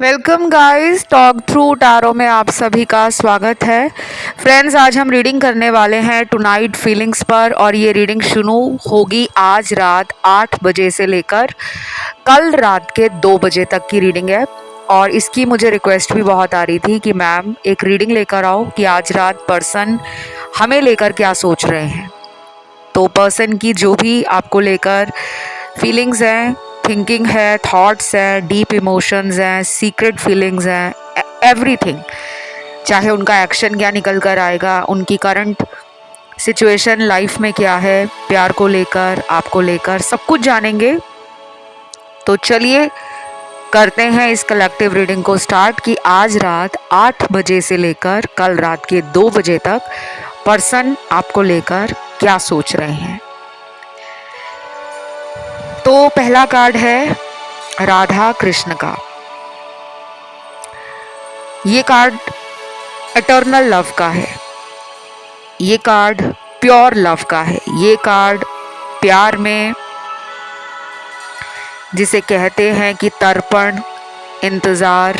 Welcome guys, talk through tarot में आप सभी का स्वागत है। फ्रेंड्स, आज हम रीडिंग करने वाले हैं टुनाइट फीलिंग्स पर और ये रीडिंग शुरू होगी आज रात 8 बजे से लेकर कल रात के 2 बजे तक की रीडिंग है। और इसकी मुझे रिक्वेस्ट भी बहुत आ रही थी कि मैम एक रीडिंग लेकर आओ कि आज रात पर्सन हमें लेकर क्या सोच रहे हैं। तो पर्सन की जो भी आपको लेकर फीलिंग्स हैं, थिंकिंग है, थॉट्स हैं, डीप इमोशंस हैं, सीक्रेट फीलिंग्स हैं, एवरीथिंग, चाहे उनका एक्शन क्या निकल कर आएगा, उनकी करंट सिचुएशन लाइफ में क्या है, प्यार को लेकर, आपको लेकर, सब कुछ जानेंगे। तो चलिए करते हैं इस कलेक्टिव रीडिंग को स्टार्ट कि आज रात 8 बजे से लेकर कल रात के 2 बजे तक पर्सन आपको लेकर क्या सोच रहे हैं। तो पहला कार्ड है राधा कृष्ण का। ये कार्ड एटर्नल लव का है, ये कार्ड प्योर लव का है, ये कार्ड प्यार में जिसे कहते हैं कि तर्पण, इंतज़ार,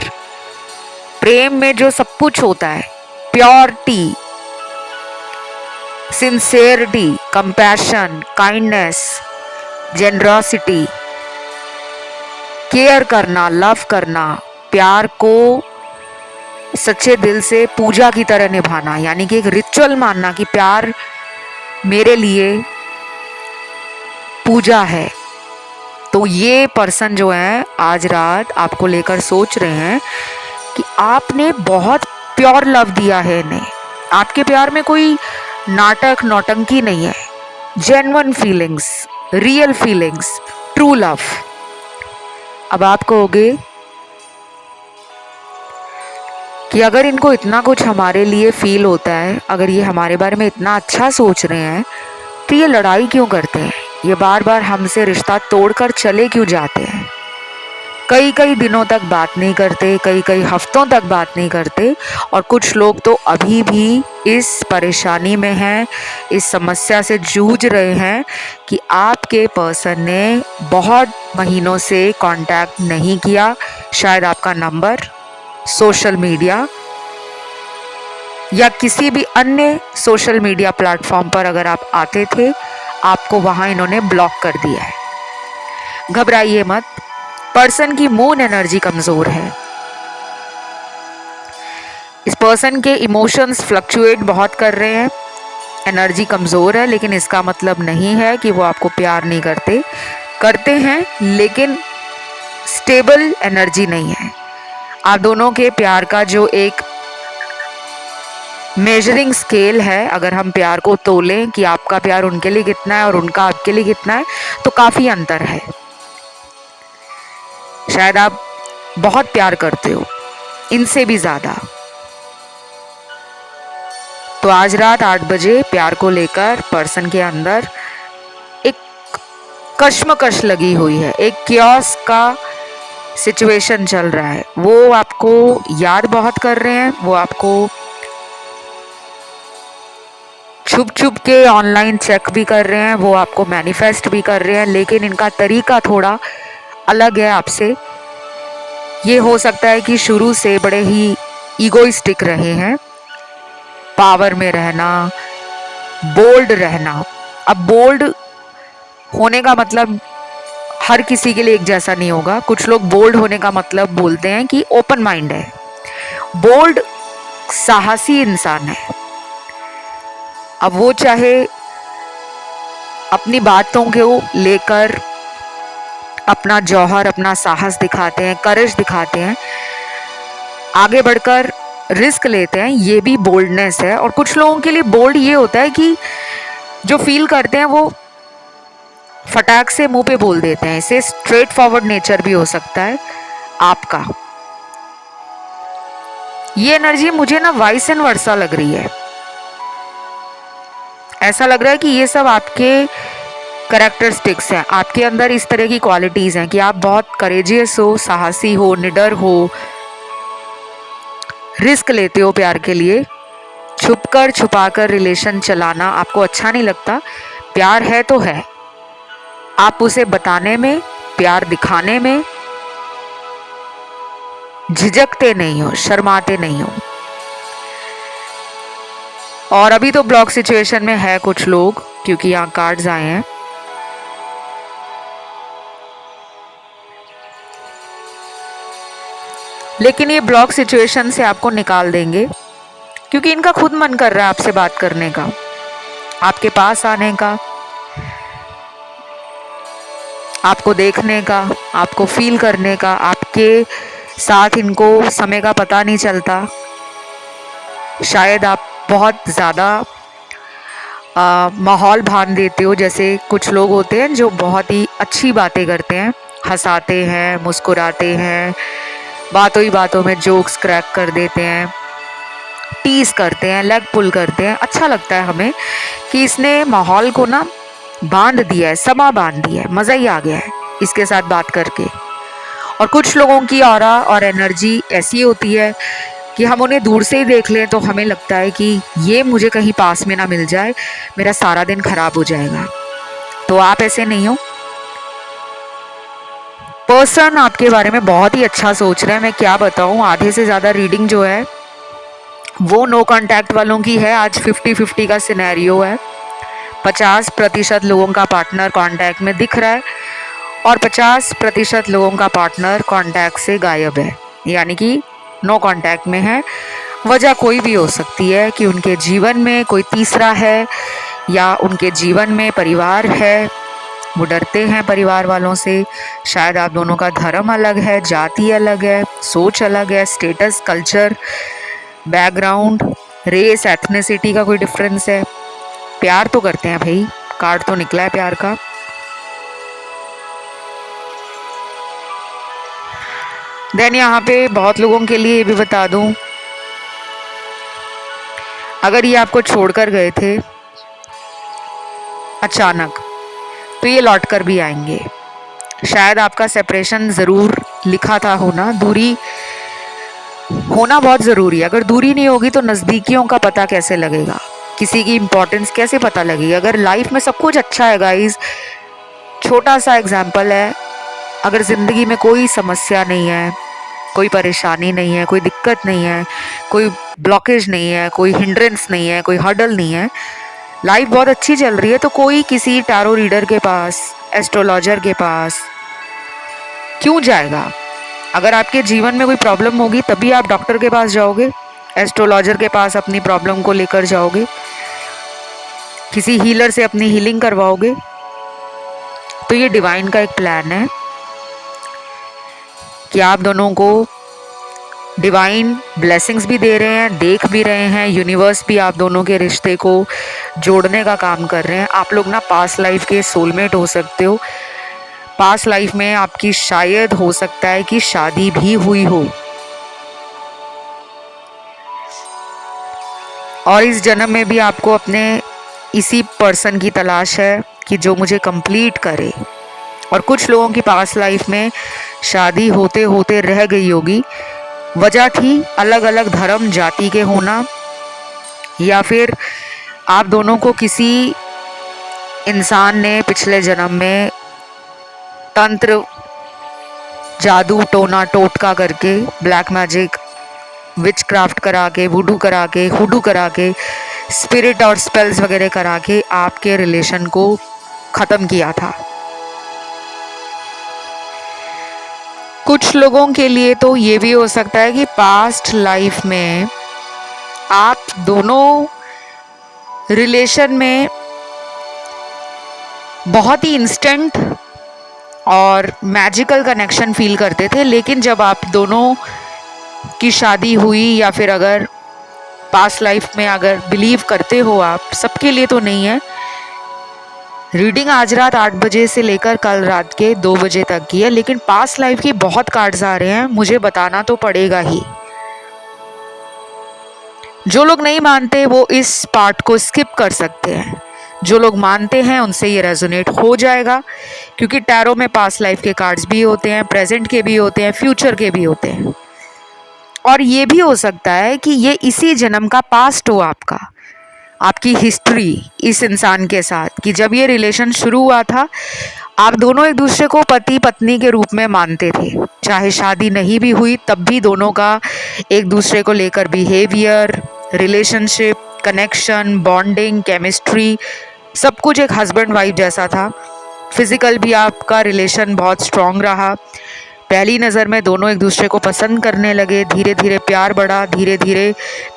प्रेम में जो सब कुछ होता है, purity, sincerity, compassion, kindness, generosity, care करना, लव करना, प्यार को सच्चे दिल से पूजा की तरह निभाना, यानी कि एक रिचुअल मानना कि प्यार मेरे लिए पूजा है। तो ये पर्सन जो है आज रात आपको लेकर सोच रहे हैं कि आपने बहुत प्योर लव दिया है इन्हें। आपके प्यार में कोई नाटक नौटंकी नहीं है, genuine feelings, real feelings, true love. अब आप कहोगे कि अगर इनको इतना कुछ हमारे लिए फील होता है, अगर ये हमारे बारे में इतना अच्छा सोच रहे हैं, तो ये लड़ाई क्यों करते हैं, ये बार बार हमसे रिश्ता तोड़कर चले क्यों जाते हैं, कई कई दिनों तक बात नहीं करते, कई कई हफ्तों तक बात नहीं करते। और कुछ लोग तो अभी भी इस परेशानी में हैं, इस समस्या से जूझ रहे हैं कि आपके पर्सन ने बहुत महीनों से कांटेक्ट नहीं किया। शायद आपका नंबर सोशल मीडिया या किसी भी अन्य सोशल मीडिया प्लेटफॉर्म पर अगर आप आते थे, आपको वहां इन्होंने ब्लॉक कर दिया है। घबराइए मत, पर्सन की मून एनर्जी कमजोर है। इस पर्सन के इमोशंस फ्लक्चुएट बहुत कर रहे हैं, एनर्जी कमजोर है, लेकिन इसका मतलब नहीं है कि वो आपको प्यार नहीं करते, करते हैं, लेकिन स्टेबल एनर्जी नहीं है। आप दोनों के प्यार का जो एक मेजरिंग स्केल है, अगर हम प्यार को तोलें कि आपका प्यार उनके लिए कितना है और उनका आपके लिए कितना है, तो काफ़ी अंतर है। शायद आप बहुत प्यार करते हो, इनसे भी ज़्यादा। तो आज रात 8 बजे प्यार को लेकर पर्सन के अंदर एक कश्मकश लगी हुई है, एक क्योस का सिचुएशन चल रहा है। वो आपको याद बहुत कर रहे हैं, वो आपको छुप छुप के ऑनलाइन चेक भी कर रहे हैं, वो आपको मैनिफेस्ट भी कर रहे हैं, लेकिन इनका तरीका थोड़ा अलग है आपसे। ये हो सकता है कि शुरू से बड़े ही ईगोइस्टिक रहे हैं, पावर में रहना, बोल्ड रहना। अब बोल्ड होने का मतलब हर किसी के लिए एक जैसा नहीं होगा। कुछ लोग बोल्ड होने का मतलब बोलते हैं कि ओपन माइंड है। बोल्ड साहसी इंसान है। अब वो चाहे अपनी बातों को लेकर अपना जौहर, अपना साहस दिखाते हैं, करेज दिखाते हैं, आगे बढ़कर रिस्क लेते हैं, ये भी बोल्डनेस है। और कुछ लोगों के लिए बोल्ड ये होता है कि जो फील करते हैं वो फटाक से मुंह पे बोल देते हैं। इसे स्ट्रेट फॉरवर्ड नेचर भी हो सकता है आपका। ये एनर्जी मुझे ना वाइस एंड वर्सा लग रही है। ऐसा लग रहा है कि ये सब आपके कैरेक्टरिस्टिक्स हैं, आपके अंदर इस तरह की क्वालिटीज़ हैं कि आप बहुत करेजियस हो, साहसी हो, निडर हो, रिस्क लेते हो प्यार के लिए। छुपकर छुपाकर रिलेशन चलाना आपको अच्छा नहीं लगता। प्यार है तो है, आप उसे बताने में, प्यार दिखाने में झिझकते नहीं हो, शर्माते नहीं हो। और अभी तो ब्लॉक सिचुएशन में है कुछ लोग, क्योंकि यहाँ कार्ड्स आए हैं। लेकिन ये ब्लॉक सिचुएशन से आपको निकाल देंगे, क्योंकि इनका खुद मन कर रहा है आपसे बात करने का, आपके पास आने का, आपको देखने का, आपको फील करने का। आपके साथ इनको समय का पता नहीं चलता। शायद आप बहुत ज़्यादा माहौल बांध देते हो। जैसे कुछ लोग होते हैं जो बहुत ही अच्छी बातें करते हैं, हंसाते हैं, मुस्कुराते हैं, बातों ही बातों में जोक्स क्रैक कर देते हैं, टीज करते हैं, लेग पुल करते हैं। अच्छा लगता है हमें कि इसने माहौल को ना बांध दिया है, समा बांध दिया है, मज़ा ही आ गया है इसके साथ बात करके। और कुछ लोगों की ऑरा और एनर्जी ऐसी होती है कि हम उन्हें दूर से ही देख लें तो हमें लगता है कि ये मुझे कहीं पास में ना मिल जाए, मेरा सारा दिन खराब हो जाएगा। तो आप ऐसे नहीं हो। पर्सन आपके बारे में बहुत ही अच्छा सोच रहा है। मैं क्या बताऊं, आधे से ज़्यादा रीडिंग जो है वो नो कांटेक्ट वालों की है। आज 50-50 का सिनेरियो है। 50% लोगों का पार्टनर कांटेक्ट में दिख रहा है और 50% लोगों का पार्टनर कांटेक्ट से गायब है, यानी कि नो कांटेक्ट में है। वजह कोई भी हो सकती है कि उनके जीवन में कोई तीसरा है या उनके जीवन में परिवार है, वो डरते हैं परिवार वालों से। शायद आप दोनों का धर्म अलग है, जाति अलग है, सोच अलग है, status, culture, background, race, ethnicity का कोई डिफरेंस है। प्यार तो करते हैं भाई, कार्ड तो निकला है प्यार का। देन यहाँ पे बहुत लोगों के लिए ये भी बता दूं, अगर ये आपको छोड़कर गए थे अचानक तो ये लौट कर भी आएंगे। शायद आपका सेपरेशन ज़रूर लिखा था होना, दूरी होना बहुत ज़रूरी है। अगर दूरी नहीं होगी तो नज़दीकियों का पता कैसे लगेगा, किसी की इम्पोर्टेंस कैसे पता लगेगी। अगर लाइफ में सब कुछ अच्छा है गाइस, छोटा सा एग्जाम्पल है, अगर ज़िंदगी में कोई समस्या नहीं है, कोई परेशानी नहीं है, कोई दिक्कत नहीं है, कोई ब्लॉकेज नहीं है, कोई हिंड्रेंस नहीं है, कोई हर्डल नहीं है, लाइफ बहुत अच्छी चल रही है, तो कोई किसी टैरो रीडर के पास, एस्ट्रोलॉजर के पास क्यों जाएगा। अगर आपके जीवन में कोई प्रॉब्लम होगी तभी आप डॉक्टर के पास जाओगे, एस्ट्रोलॉजर के पास अपनी प्रॉब्लम को लेकर जाओगे, किसी हीलर से अपनी हीलिंग करवाओगे। तो ये डिवाइन का एक प्लान है कि आप दोनों को डिवाइन ब्लेसिंग्स भी दे रहे हैं, देख भी रहे हैं। यूनिवर्स भी आप दोनों के रिश्ते को जोड़ने का काम कर रहे हैं। आप लोग ना पास्ट लाइफ के सोलमेट हो सकते हो। पास्ट लाइफ में आपकी शायद हो सकता है कि शादी भी हुई हो, और इस जन्म में भी आपको अपने इसी पर्सन की तलाश है कि जो मुझे कंप्लीट करे। और कुछ लोगों की पास्ट लाइफ में शादी होते होते रह गई होगी। वजह थी अलग अलग धर्म, जाति के होना, या फिर आप दोनों को किसी इंसान ने पिछले जन्म में तंत्र, जादू, टोना टोटका करके, ब्लैक मैजिक, विच क्राफ्ट करा के, वुडू करा के, हुडू करा के, स्पिरिट और स्पेल्स वगैरह करा के आपके रिलेशन को ख़त्म किया था। कुछ लोगों के लिए तो ये भी हो सकता है कि पास्ट लाइफ में आप दोनों रिलेशन में बहुत ही इंस्टेंट और मैजिकल कनेक्शन फील करते थे, लेकिन जब आप दोनों की शादी हुई, या फिर अगर पास्ट लाइफ में अगर बिलीव करते हो आप, सबके लिए तो नहीं है। रीडिंग आज रात 8 बजे से लेकर कल रात के 2 बजे तक की है, लेकिन पास्ट लाइफ की बहुत कार्ड्स आ रहे हैं, मुझे बताना तो पड़ेगा ही। जो लोग नहीं मानते वो इस पार्ट को स्किप कर सकते हैं, जो लोग मानते हैं उनसे ये रेजोनेट हो जाएगा, क्योंकि टैरो में पास्ट लाइफ के कार्ड्स भी होते हैं, प्रेजेंट के भी होते हैं, फ्यूचर के भी होते हैं। और ये भी हो सकता है कि ये इसी जन्म का पास्ट हो, आपकी हिस्ट्री इस इंसान के साथ, कि जब ये रिलेशन शुरू हुआ था आप दोनों एक दूसरे को पति पत्नी के रूप में मानते थे, चाहे शादी नहीं भी हुई तब भी दोनों का एक दूसरे को लेकर behaviour, relationship, connection, bonding, chemistry, सब कुछ एक हस्बैंड वाइफ जैसा था। फिजिकल भी आपका रिलेशन बहुत स्ट्रांग रहा। पहली नज़र में दोनों एक दूसरे को पसंद करने लगे, धीरे धीरे प्यार बढ़ा, धीरे धीरे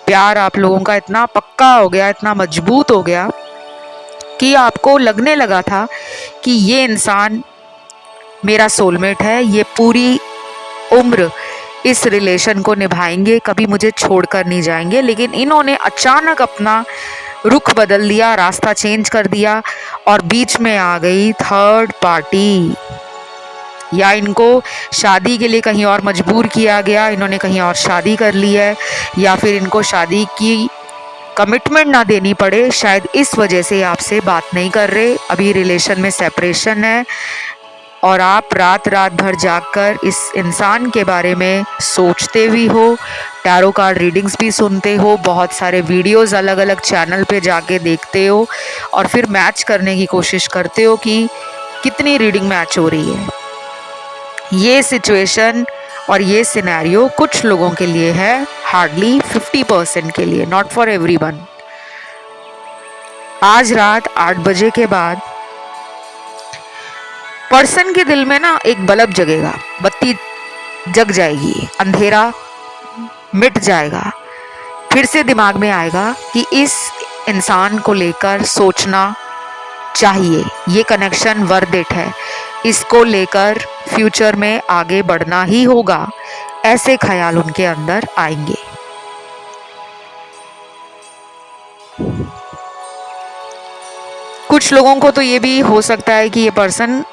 प्यार आप लोगों का इतना पक्का हो गया, इतना मजबूत हो गया कि आपको लगने लगा था कि ये इंसान मेरा सोलमेट है, ये पूरी उम्र इस रिलेशन को निभाएंगे, कभी मुझे छोड़कर नहीं जाएंगे। लेकिन इन्होंने अचानक अपना रुख बदल दिया, रास्ता चेंज कर दिया और बीच में आ गई थर्ड पार्टी। या इनको शादी के लिए कहीं और मजबूर किया गया, इन्होंने कहीं और शादी कर ली है, या फिर इनको शादी की कमिटमेंट ना देनी पड़े, शायद इस वजह से आपसे बात नहीं कर रहे। अभी रिलेशन में सेपरेशन है और आप रात रात भर जागकर इस इंसान के बारे में सोचते भी हो, टैरो कार्ड रीडिंग्स भी सुनते हो, बहुत सारे वीडियोस अलग अलग चैनल पे जाके देखते हो और फिर मैच करने की कोशिश करते हो कि कितनी रीडिंग मैच हो रही है। ये सिचुएशन और ये सिनेरियो कुछ लोगों के लिए है, हार्डली 50% के लिए, नॉट फॉर एवरीवन। आज रात 8 बजे के बाद पर्सन के दिल में ना एक बल्ब जगेगा, बत्ती जग जाएगी, अंधेरा मिट जाएगा। फिर से दिमाग में आएगा कि इस इंसान को लेकर सोचना चाहिए, ये कनेक्शन वर्थ इट है, इसको लेकर फ्यूचर में आगे बढ़ना ही होगा, ऐसे ख्याल उनके अंदर आएंगे। कुछ लोगों को तो ये भी हो सकता है कि ये पर्सन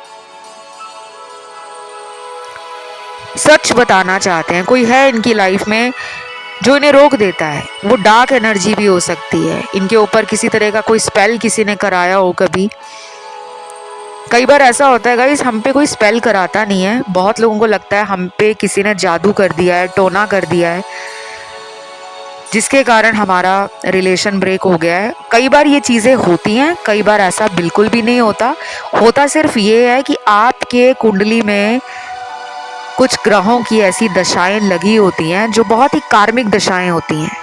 सच बताना चाहते हैं, कोई है इनकी लाइफ में जो इन्हें रोक देता है। वो डार्क एनर्जी भी हो सकती है, इनके ऊपर किसी तरह का कोई स्पेल किसी ने कराया हो कभी। कई बार ऐसा होता है गाइस, हम पे कोई स्पेल कराता नहीं है, बहुत लोगों को लगता है हम पे किसी ने जादू कर दिया है, टोना कर दिया है, जिसके कारण हमारा रिलेशन ब्रेक हो गया है। कई बार ये चीज़ें होती हैं, कई बार ऐसा बिल्कुल भी नहीं होता। होता सिर्फ ये है कि आपके कुंडली में कुछ ग्रहों की ऐसी दशाएं लगी होती हैं जो बहुत ही कार्मिक दशाएं होती हैं।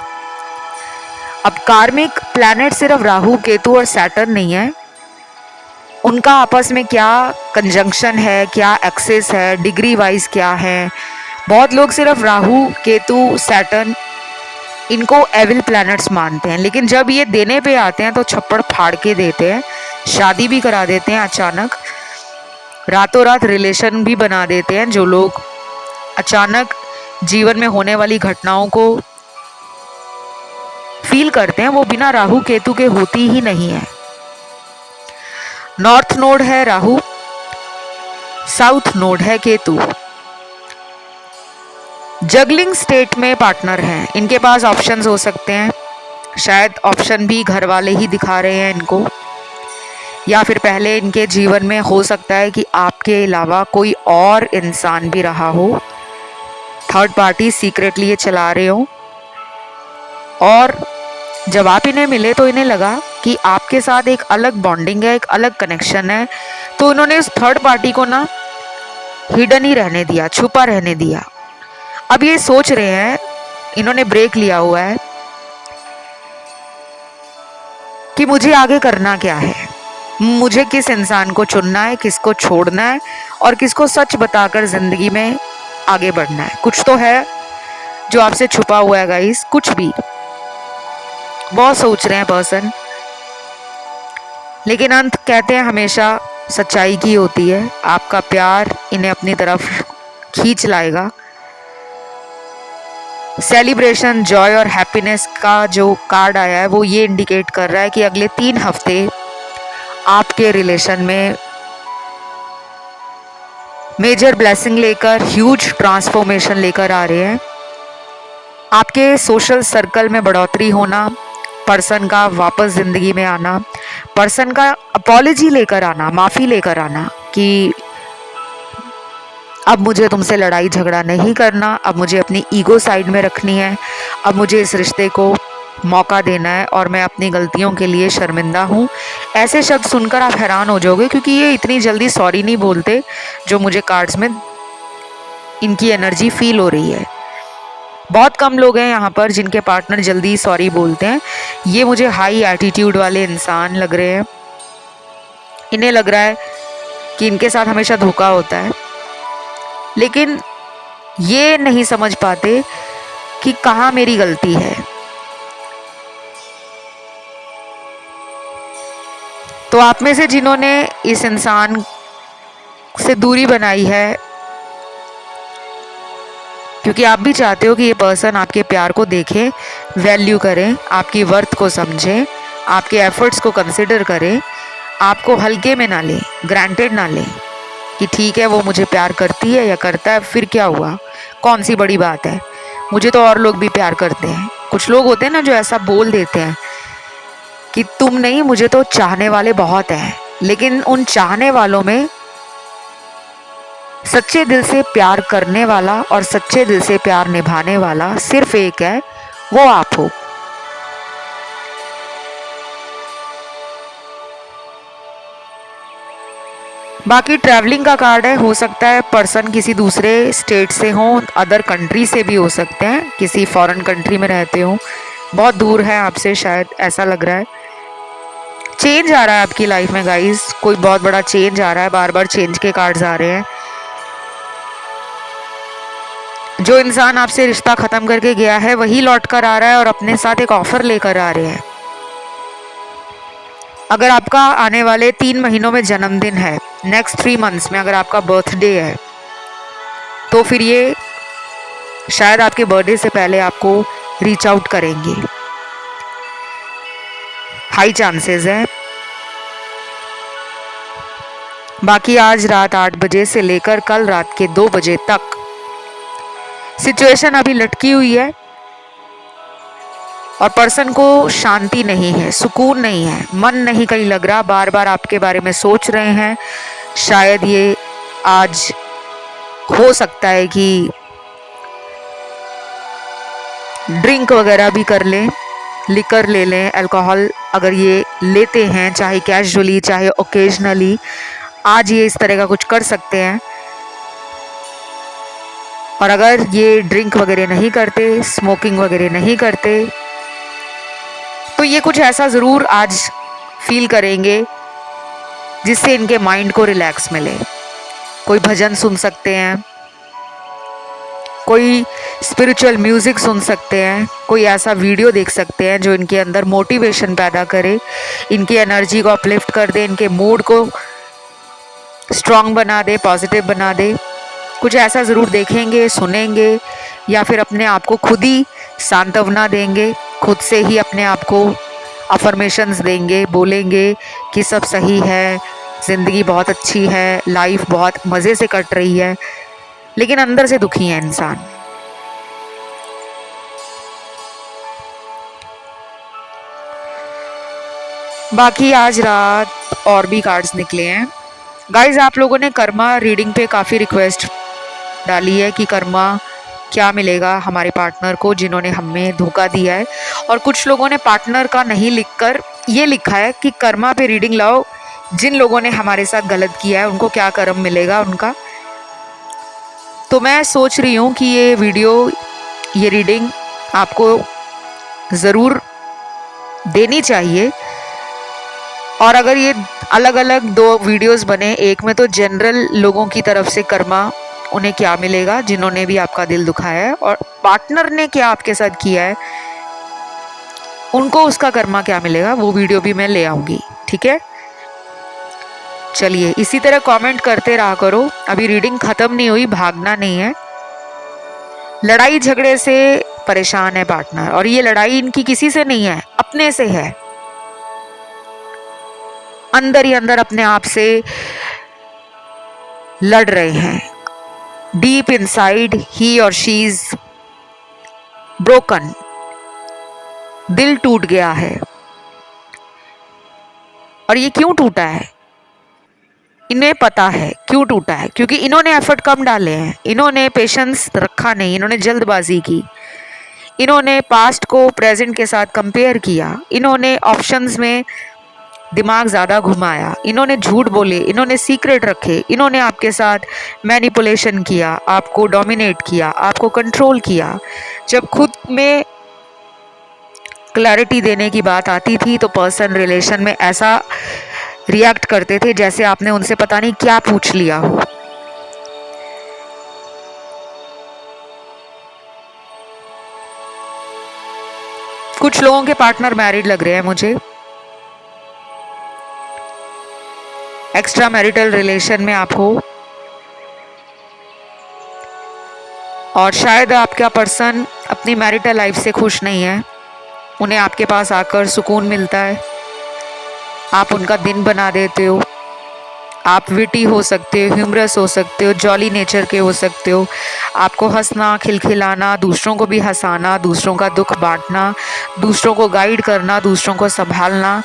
अब कार्मिक प्लैनेट सिर्फ राहु, केतु और सैटर्न नहीं है, उनका आपस में क्या कंजंक्शन है, क्या एक्सेस है, डिग्री वाइज क्या है। बहुत लोग सिर्फ राहु, केतु, सैटर्न इनको एविल प्लैनेट्स मानते हैं, लेकिन जब ये देने पे आते हैं तो छप्पड़ फाड़ के देते हैं, शादी भी करा देते हैं अचानक, रातों रात रिलेशन भी बना देते हैं। जो लोग अचानक जीवन में होने वाली घटनाओं को फील करते हैं वो बिना राहु केतु के होती ही नहीं है। नॉर्थ नोड है राहु, साउथ नोड है केतु। जगलिंग स्टेट में पार्टनर हैं, इनके पास ऑप्शंस हो सकते हैं, शायद ऑप्शन भी घर वाले ही दिखा रहे हैं इनको, या फिर पहले इनके जीवन में हो सकता है कि आपके अलावा कोई और इंसान भी रहा हो, थर्ड पार्टी सीक्रेटली ये चला रहे हो। और जब आप इन्हें मिले तो इन्हें लगा कि आपके साथ एक अलग बॉन्डिंग है, एक अलग कनेक्शन है, तो इन्होंने उस थर्ड पार्टी को ना हिडन ही रहने दिया, छुपा रहने दिया। अब ये सोच रहे हैं, इन्होंने ब्रेक लिया हुआ है कि मुझे आगे करना क्या है, मुझे किस इंसान को चुनना है, किसको छोड़ना है और किसको सच बताकर जिंदगी में आगे बढ़ना है। कुछ तो है जो आपसे छुपा हुआ है गाइस, कुछ भी। बहुत सोच रहे हैं पर्सन, लेकिन अंत कहते हैं हमेशा सच्चाई की होती है। आपका प्यार इन्हें अपनी तरफ खींच लाएगा। सेलिब्रेशन, जॉय और हैप्पीनेस का जो कार्ड आया है वो ये इंडिकेट कर रहा है कि अगले 3 हफ्ते आपके रिलेशन में मेजर ब्लेसिंग लेकर, ह्यूज ट्रांसफॉर्मेशन लेकर आ रहे हैं। आपके सोशल सर्कल में बढ़ोतरी होना, पर्सन का वापस ज़िंदगी में आना, पर्सन का अपॉलॉजी लेकर आना, माफ़ी लेकर आना कि अब मुझे तुमसे लड़ाई झगड़ा नहीं करना, अब मुझे अपनी ईगो साइड में रखनी है, अब मुझे इस रिश्ते को मौका देना है और मैं अपनी गलतियों के लिए शर्मिंदा हूँ। ऐसे शब्द सुनकर आप हैरान हो जाओगे क्योंकि ये इतनी जल्दी सॉरी नहीं बोलते जो मुझे कार्ड्स में इनकी एनर्जी फील हो रही है। बहुत कम लोग हैं यहाँ पर जिनके पार्टनर जल्दी सॉरी बोलते हैं। ये मुझे हाई एटीट्यूड वाले इंसान लग रहे हैं। इन्हें लग रहा है कि इनके साथ हमेशा धोखा होता है, लेकिन ये नहीं समझ पाते कि कहाँ मेरी गलती है। तो आप में से जिन्होंने इस इंसान से दूरी बनाई है क्योंकि आप भी चाहते हो कि ये पर्सन आपके प्यार को देखे, वैल्यू करें, आपकी वर्थ को समझें, आपके एफर्ट्स को कंसिडर करें, आपको हल्के में ना लें, ग्रांटेड ना लें कि ठीक है वो मुझे प्यार करती है या करता है, फिर क्या हुआ, कौन सी बड़ी बात है, मुझे तो और लोग भी प्यार करते हैं। कुछ लोग होते हैं ना जो ऐसा बोल देते हैं कि तुम नहीं, मुझे तो चाहने वाले बहुत हैं, लेकिन उन चाहने वालों में सच्चे दिल से प्यार करने वाला और सच्चे दिल से प्यार निभाने वाला सिर्फ एक है, वो आप हो। बाकी ट्रैवलिंग का कार्ड है, हो सकता है पर्सन किसी दूसरे स्टेट से हो, अदर कंट्री से भी हो सकते हैं, किसी फॉरेन कंट्री में रहते हो, बहुत दूर है आपसे, शायद ऐसा लग रहा है। चेंज आ रहा है आपकी लाइफ में गाइस, कोई बहुत बड़ा चेंज आ रहा है, बार बार चेंज के कार्ड्स आ रहे हैं। जो इंसान आपसे रिश्ता खत्म करके गया है वही लौट कर आ रहा है और अपने साथ एक ऑफर लेकर आ रहे हैं। अगर आपका आने वाले 3 महीनों में जन्मदिन है, नेक्स्ट 3 मंथ्स में अगर आपका बर्थडे है, तो फिर ये शायद आपके बर्थडे से पहले आपको रीच आउट करेंगे, हाई चांसेस है। बाकी आज रात 8 बजे से लेकर कल रात के 2 बजे तक सिचुएशन अभी लटकी हुई है और पर्सन को शांति नहीं है, सुकून नहीं है, मन नहीं कहीं लग रहा, बार बार आपके बारे में सोच रहे हैं। शायद ये आज हो सकता है कि ड्रिंक वगैरह भी कर लें, लिकर ले लें, अल्कोहल अगर ये लेते हैं, चाहे कैजुअली चाहे ओकेजनली, आज ये इस तरह का कुछ कर सकते हैं। और अगर ये ड्रिंक वगैरह नहीं करते, स्मोकिंग वगैरह नहीं करते, तो ये कुछ ऐसा ज़रूर आज फील करेंगे जिससे इनके माइंड को रिलैक्स मिले। कोई भजन सुन सकते हैं, कोई स्पिरिचुअल म्यूज़िक सुन सकते हैं, कोई ऐसा वीडियो देख सकते हैं जो इनके अंदर मोटिवेशन पैदा करे, इनकी एनर्जी को अपलिफ्ट कर दे, इनके मूड को स्ट्रॉन्ग बना दे, पॉजिटिव बना दे। कुछ ऐसा ज़रूर देखेंगे, सुनेंगे, या फिर अपने आप को खुद ही सांत्वना देंगे, खुद से ही अपने आप को अफर्मेशंस देंगे, बोलेंगे कि सब सही है, ज़िंदगी बहुत अच्छी है, लाइफ बहुत मज़े से कट रही है, लेकिन अंदर से दुखी है इंसान। बाकी आज रात और भी कार्ड्स निकले हैं गाइज। आप लोगों ने कर्मा रीडिंग पे काफ़ी रिक्वेस्ट डाली है कि कर्मा क्या मिलेगा हमारे पार्टनर को जिन्होंने हमें धोखा दिया है, और कुछ लोगों ने पार्टनर का नहीं लिखकर ये लिखा है कि कर्मा पे रीडिंग लाओ, जिन लोगों ने हमारे साथ गलत किया है उनको क्या कर्म मिलेगा उनका। तो मैं सोच रही हूँ कि ये वीडियो, ये रीडिंग आपको ज़रूर देनी चाहिए। और अगर ये अलग अलग 2 वीडियोस बने, एक में तो जनरल लोगों की तरफ से कर्मा उन्हें क्या मिलेगा जिन्होंने भी आपका दिल दुखाया है, और पार्टनर ने क्या आपके साथ किया है उनको उसका कर्मा क्या मिलेगा, वो वीडियो भी मैं ले आऊँगी, ठीक है। चलिए इसी तरह कमेंट करते रहा करो, अभी रीडिंग ख़त्म नहीं हुई, भागना नहीं है। लड़ाई झगड़े से परेशान है पार्टनर, और ये लड़ाई इनकी किसी से नहीं है, अपने से है, अंदर ही अंदर अपने आप से लड़ रहे हैं। डीप इनसाइड ही और शी इज ब्रोकन, दिल टूट गया है। और ये क्यों टूटा है, इन्हें पता है क्यों टूटा है, क्योंकि इन्होंने एफर्ट कम डाले हैं, इन्होंने पेशेंस रखा नहीं, इन्होंने जल्दबाजी की, इन्होंने पास्ट को प्रेजेंट के साथ कंपेयर किया, इन्होंने ऑप्शंस में दिमाग ज़्यादा घुमाया, इन्होंने झूठ बोले, इन्होंने सीक्रेट रखे, इन्होंने आपके साथ मैनिपुलेशन किया, आपको डोमिनेट किया, आपको कंट्रोल किया। जब खुद में क्लैरिटी देने की बात आती थी तो पर्सन रिलेशन में ऐसा रिएक्ट करते थे जैसे आपने उनसे पता नहीं क्या पूछ लिया हो। कुछ लोगों के पार्टनर मैरिड लग रहे हैं मुझे, एक्स्ट्रा मैरिटल रिलेशन में आप हो, और शायद आपका पर्सन अपनी मैरिटल लाइफ से खुश नहीं है, उन्हें आपके पास आकर सुकून मिलता है, आप उनका दिन बना देते हो। आप विटी हो सकते हो, ह्यूमरस हो सकते हो, जॉली नेचर के हो सकते हो। आपको हंसना, खिलखिलाना, दूसरों को भी हंसाना, दूसरों का दुख बांटना, दूसरों को गाइड करना, दूसरों को संभालना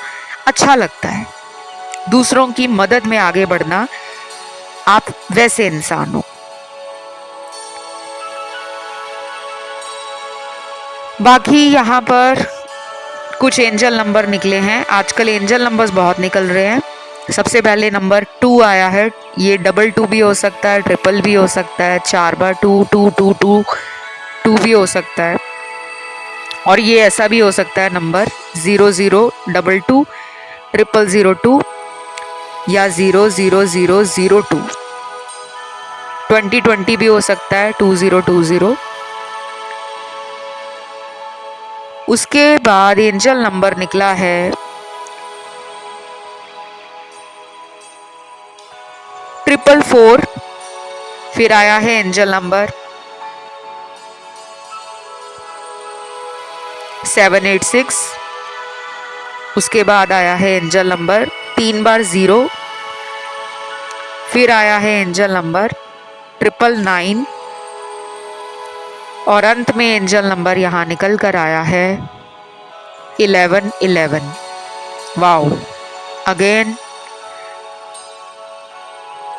अच्छा लगता है, दूसरों की मदद में आगे बढ़ना, आप वैसे इंसान हो। बाकी यहाँ पर कुछ एंजल नंबर निकले हैं, आजकल एंजल नंबर्स बहुत निकल रहे हैं। सबसे पहले नंबर 2 आया है, ये डबल 2 भी हो सकता है, ट्रिपल भी हो सकता है, 4 बार 2 2 2 2 2 भी हो सकता है, और ये ऐसा भी हो सकता है नंबर 0022 0002 या 00002। 2020 भी हो सकता है, 2020। उसके बाद एंजल नंबर निकला है 444, फिर आया है एंजल नंबर 786, उसके बाद आया है एंजल नंबर 3 बार 0, फिर आया है एंजल नंबर 999, और अंत में एंजल नंबर यहाँ निकल कर आया है 1111। वाओ, अगेन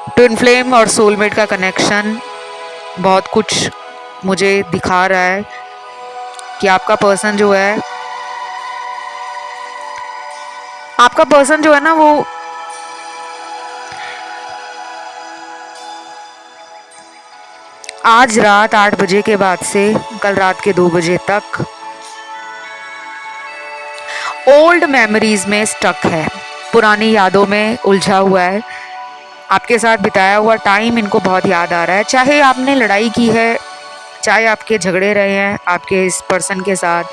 ट्विन फ्लेम और सोलमेट का कनेक्शन बहुत कुछ मुझे दिखा रहा है कि आपका पर्सन जो है ना, वो आज रात 8 बजे के बाद से कल रात के 2 बजे तक ओल्ड मेमोरीज में स्टक है, पुरानी यादों में उलझा हुआ है। आपके साथ बिताया हुआ टाइम इनको बहुत याद आ रहा है, चाहे आपने लड़ाई की है, चाहे आपके झगड़े रहे हैं आपके इस पर्सन के साथ,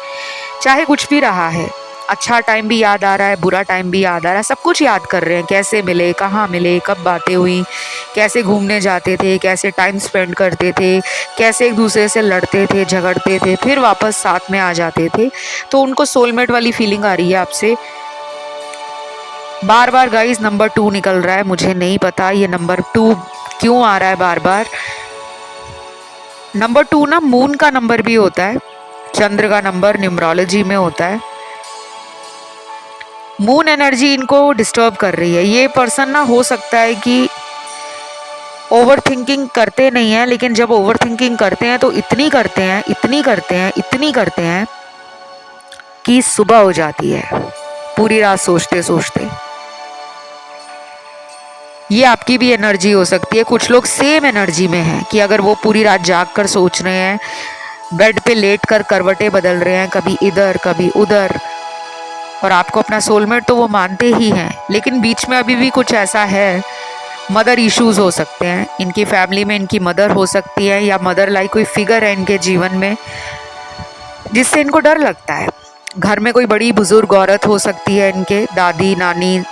चाहे कुछ भी रहा है, अच्छा टाइम भी याद आ रहा है, बुरा टाइम भी याद आ रहा है, सब कुछ याद कर रहे हैं। कैसे मिले, कहाँ मिले, कब बातें हुई, कैसे घूमने जाते थे, कैसे टाइम स्पेंड करते थे, कैसे एक दूसरे से लड़ते थे, झगड़ते थे, फिर वापस साथ में आ जाते थे। तो उनको सोलमेट वाली फीलिंग आ रही है आपसे। बार बार गाइस नंबर 2 निकल रहा है, मुझे नहीं पता ये नंबर 2 क्यों आ रहा है बार बार। नंबर 2 ना मून का नंबर भी होता है, चंद्र का नंबर न्यूमरोलॉजी में होता है। मून एनर्जी इनको डिस्टर्ब कर रही है। ये पर्सन ना हो सकता है कि ओवर थिंकिंग करते नहीं है, लेकिन जब ओवर थिंकिंग करते हैं तो इतनी करते हैं, इतनी करते हैं, इतनी करते हैं कि सुबह हो जाती है पूरी रात सोचते सोचते। ये आपकी भी एनर्जी हो सकती है। कुछ लोग सेम एनर्जी में हैं कि अगर वो पूरी रात जाग कर सोच रहे हैं, बेड पे लेट कर करवटें बदल रहे हैं, कभी इधर कभी उधर, और आपको अपना सोलमेट तो वो मानते ही हैं, लेकिन बीच में अभी भी कुछ ऐसा है, मदर इश्यूज हो सकते हैं, इनकी फैमिली में इनकी मदर हो सकती है, या मदर लाइक कोई फिगर है इनके जीवन में जिससे इनको डर लगता है। घर में कोई बड़ी बुजुर्ग औरत हो सकती है, इनके दादी नानी,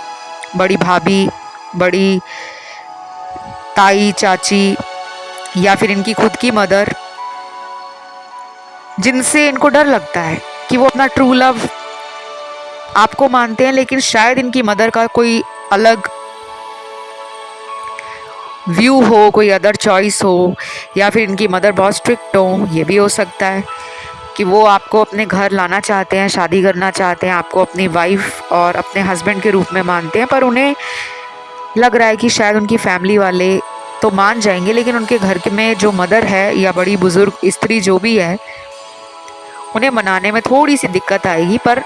बड़ी भाभी, बड़ी ताई चाची, या फिर इनकी खुद की मदर, जिनसे इनको डर लगता है कि वो अपना ट्रू लव आपको मानते हैं, लेकिन शायद इनकी मदर का कोई अलग व्यू हो, कोई अदर चॉइस हो, या फिर इनकी मदर बहुत स्ट्रिक्ट हो। ये भी हो सकता है कि वो आपको अपने घर लाना चाहते हैं, शादी करना चाहते हैं, आपको अपनी वाइफ और अपने हस्बैंड के रूप में मानते हैं, पर उन्हें लग रहा है कि शायद उनकी फैमिली वाले तो मान जाएंगे, लेकिन उनके घर में जो मदर है या बड़ी बुजुर्ग स्त्री जो भी है, उन्हें मनाने में थोड़ी सी दिक्कत आएगी, पर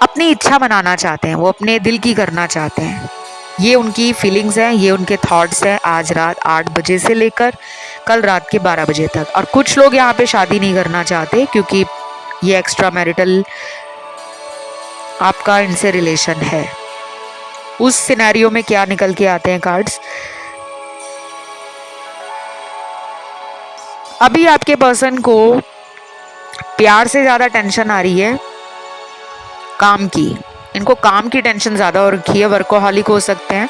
अपनी इच्छा मनाना चाहते हैं, वो अपने दिल की करना चाहते हैं। ये उनकी फीलिंग्स हैं, ये उनके थॉट्स हैं आज रात 8 बजे से लेकर कल रात के 12 बजे तक। और कुछ लोग यहाँ पे शादी नहीं करना चाहते क्योंकि ये एक्स्ट्रा मैरिटल आपका इनसे रिलेशन है। उस सिनेरियो में क्या निकल के आते हैं कार्ड्स, अभी आपके पर्सन को प्यार से ज़्यादा टेंशन आ रही है काम की। इनको काम की टेंशन ज़्यादा हो रखी है, वर्कोहॉलिक हो सकते हैं।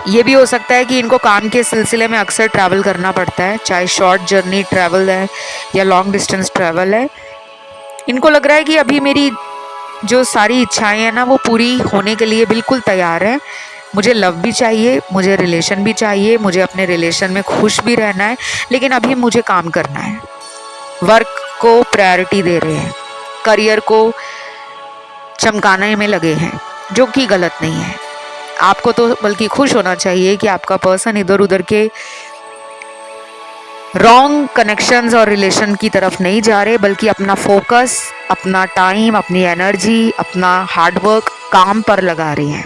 ये भी हो सकता है कि इनको काम के सिलसिले में अक्सर ट्रैवल करना पड़ता है, चाहे शॉर्ट जर्नी ट्रैवल है या लॉन्ग डिस्टेंस ट्रैवल है। इनको लग रहा है कि अभी मेरी जो सारी इच्छाएं हैं ना वो पूरी होने के लिए बिल्कुल तैयार है। मुझे लव भी चाहिए, मुझे रिलेशन भी चाहिए, मुझे अपने रिलेशन में खुश भी रहना है, लेकिन अभी मुझे काम करना है। वर्क को प्रायोरिटी दे रहे हैं, करियर को चमकाने में लगे हैं, जो कि गलत नहीं है। आपको तो बल्कि खुश होना चाहिए कि आपका पर्सन इधर उधर के रॉन्ग कनेक्शंस और रिलेशन की तरफ नहीं जा रहे, बल्कि अपना फोकस, अपना टाइम, अपनी एनर्जी, अपना हार्डवर्क काम पर लगा रहे हैं।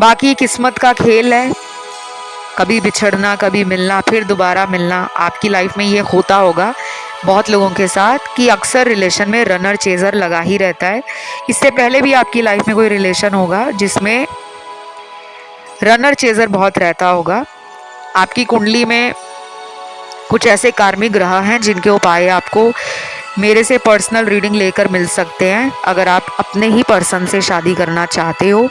बाकी किस्मत का खेल है, कभी बिछड़ना, कभी मिलना, फिर दोबारा मिलना। आपकी लाइफ में ये होता होगा बहुत लोगों के साथ कि अक्सर रिलेशन में रनर चेजर लगा ही रहता है। इससे पहले भी आपकी लाइफ में कोई रिलेशन होगा जिसमें रनर चेजर बहुत रहता होगा। आपकी कुंडली में कुछ ऐसे कार्मिक ग्रह हैं जिनके उपाय आपको मेरे से पर्सनल रीडिंग लेकर मिल सकते हैं। अगर आप अपने ही पर्सन से शादी करना चाहते हो,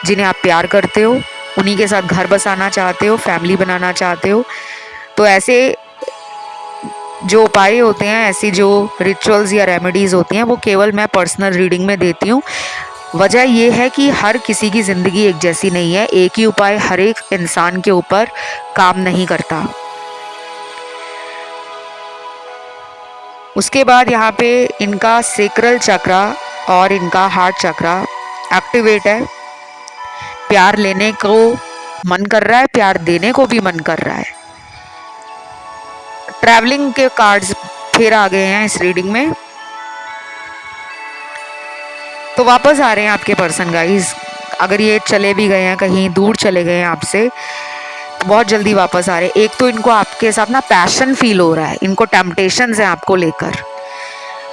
जिन्हें आप प्यार करते हो, उन्हीं के साथ घर बसाना चाहते हो, फैमिली बनाना चाहते हो, तो ऐसे जो उपाय होते हैं, ऐसी जो रिचुअल्स या रेमेडीज़ होती हैं, वो केवल मैं पर्सनल रीडिंग में देती हूँ। वजह ये है कि हर किसी की ज़िंदगी एक जैसी नहीं है, एक ही उपाय हर एक इंसान के ऊपर काम नहीं करता। उसके बाद यहाँ पे इनका सेक्रल चक्रा और इनका हार्ट चक्रा एक्टिवेट है। प्यार लेने को मन कर रहा है, प्यार देने को भी मन कर रहा है। ट्रैवलिंग के कार्ड्स फिर आ गए हैं इस रीडिंग में, तो वापस आ रहे हैं आपके पर्सन गाइस। अगर ये चले भी गए हैं, कहीं दूर चले गए हैं आपसे, तो बहुत जल्दी वापस आ रहे हैं। एक तो इनको आपके साथ ना पैशन फील हो रहा है, इनको टेम्पटेशंस हैं आपको लेकर।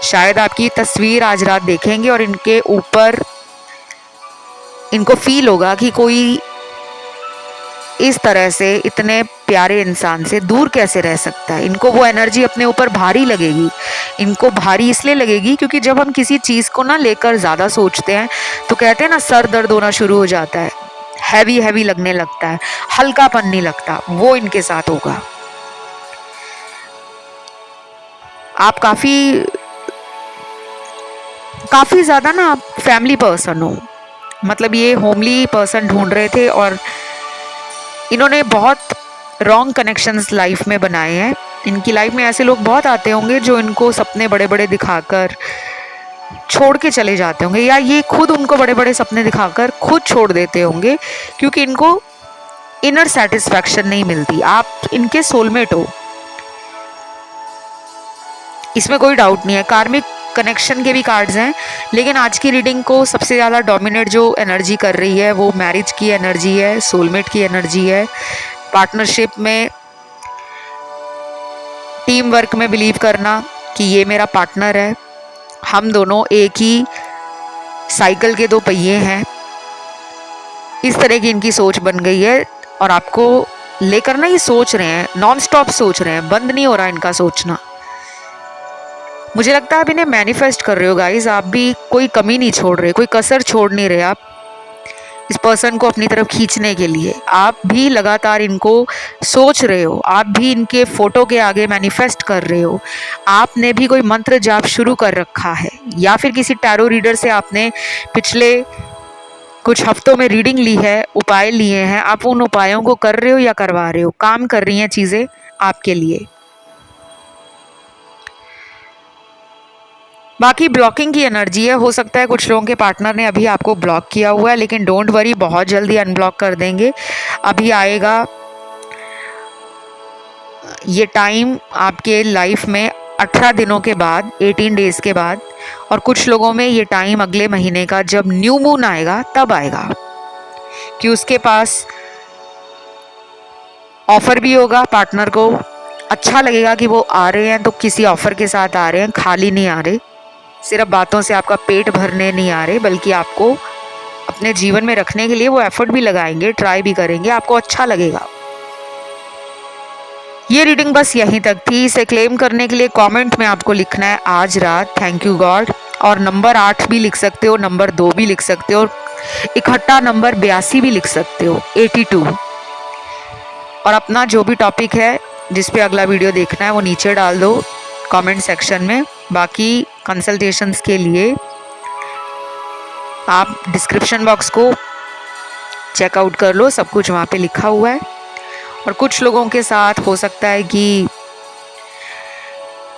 शायद आपकी तस्वीर आज रात देखेंगे और इनके ऊपर इनको फील होगा कि कोई इस तरह से इतने प्यारे इंसान से दूर कैसे रह सकता है। इनको वो एनर्जी अपने ऊपर भारी लगेगी। इनको भारी इसलिए लगेगी क्योंकि जब हम किसी चीज़ को ना लेकर ज़्यादा सोचते हैं तो कहते हैं ना, सर दर्द होना शुरू हो जाता है, हैवी हैवी लगने लगता है, हल्कापन नहीं लगता। वो इनके साथ होगा। आप काफ़ी ज़्यादा ना आप फैमिली पर्सन हो, मतलब ये होमली पर्सन ढूंढ रहे थे और इन्होंने बहुत रॉन्ग कनेक्शंस लाइफ में बनाए हैं। इनकी लाइफ में ऐसे लोग बहुत आते होंगे जो इनको सपने बड़े बड़े दिखाकर छोड़ के चले जाते होंगे, या ये खुद उनको बड़े बड़े सपने दिखाकर खुद छोड़ देते होंगे क्योंकि इनको इनर सेटिस्फैक्शन नहीं मिलती। आप इनके सोलमेट हो, इसमें कोई डाउट नहीं है। कार्मिक कनेक्शन के भी कार्ड्स हैं, लेकिन आज की रीडिंग को सबसे ज़्यादा डोमिनेट जो एनर्जी कर रही है वो मैरिज की एनर्जी है, सोलमेट की एनर्जी है, पार्टनरशिप में, टीम वर्क में बिलीव करना कि ये मेरा पार्टनर है, हम दोनों एक ही साइकिल के दो पहिए हैं। इस तरह की इनकी सोच बन गई है और आपको लेकर ना ये सोच रहे हैं, नॉन स्टॉप सोच रहे हैं, बंद नहीं हो रहा इनका सोचना। मुझे लगता है आप इन्हें मैनिफेस्ट कर रहे हो गाइस। आप भी कोई कमी नहीं छोड़ रहे, कोई कसर छोड़ नहीं रहे। आप इस पर्सन को अपनी तरफ खींचने के लिए आप भी लगातार इनको सोच रहे हो, आप भी इनके फोटो के आगे मैनिफेस्ट कर रहे हो। आपने भी कोई मंत्र जाप शुरू कर रखा है, या फिर किसी टैरो रीडर से आपने पिछले कुछ हफ्तों में रीडिंग ली है, उपाय लिए हैं। आप उन उपायों को कर रहे हो या करवा रहे हो, काम कर रही हैं चीज़ें आपके लिए। बाकी ब्लॉकिंग की एनर्जी है, हो सकता है कुछ लोगों के पार्टनर ने अभी आपको ब्लॉक किया हुआ है, लेकिन डोंट वरी, बहुत जल्दी अनब्लॉक कर देंगे। अभी आएगा ये टाइम आपके लाइफ में 18 दिनों के बाद, 18 डेज के बाद, और कुछ लोगों में ये टाइम अगले महीने का जब न्यू मून आएगा तब आएगा, कि उसके पास ऑफर भी होगा, पार्टनर को अच्छा लगेगा कि वो आ रहे हैं तो किसी ऑफर के साथ आ रहे हैं, खाली नहीं आ रहे, सिर्फ बातों से आपका पेट भरने नहीं आ रहे, बल्कि आपको अपने जीवन में रखने के लिए वो एफर्ट भी लगाएंगे, ट्राई भी करेंगे, आपको अच्छा लगेगा। ये रीडिंग बस यहीं तक थी। इसे क्लेम करने के लिए कमेंट में आपको लिखना है आज रात थैंक यू गॉड, और नंबर 8 भी लिख सकते हो, नंबर 2 भी लिख सकते हो, इकट्ठा नंबर 82 भी लिख सकते हो, 82। और अपना जो भी टॉपिक है जिस पे अगला वीडियो देखना है वो नीचे डाल दो कमेंट सेक्शन में। बाकी कंसल्टेशंस के लिए आप डिस्क्रिप्शन बॉक्स को चेकआउट कर लो, सब कुछ वहाँ पे लिखा हुआ है। और कुछ लोगों के साथ हो सकता है कि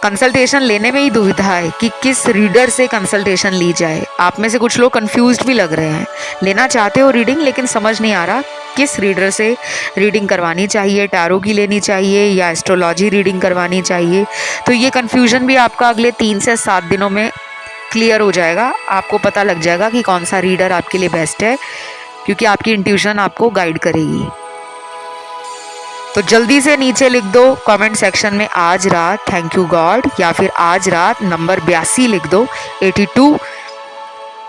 कंसल्टेशन लेने में ही दुविधा है कि किस रीडर से कंसल्टेशन ली जाए। आप में से कुछ लोग कंफ्यूज्ड भी लग रहे हैं, लेना चाहते हो रीडिंग लेकिन समझ नहीं आ रहा किस रीडर से रीडिंग करवानी चाहिए, टैरो की लेनी चाहिए या एस्ट्रोलॉजी रीडिंग करवानी चाहिए। तो ये कन्फ्यूजन भी आपका अगले 3 से 7 दिनों में क्लियर हो जाएगा। आपको पता लग जाएगा कि कौन सा रीडर आपके लिए बेस्ट है, क्योंकि आपकी इंट्यूशन आपको गाइड करेगी। तो जल्दी से नीचे लिख दो कमेंट सेक्शन में आज रात थैंक यू गॉड, या फिर आज रात नंबर 82 लिख दो, 82।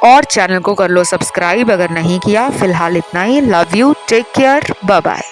और चैनल को कर लो सब्सक्राइब अगर नहीं किया। फिलहाल इतना ही। Love you, take care, bye bye.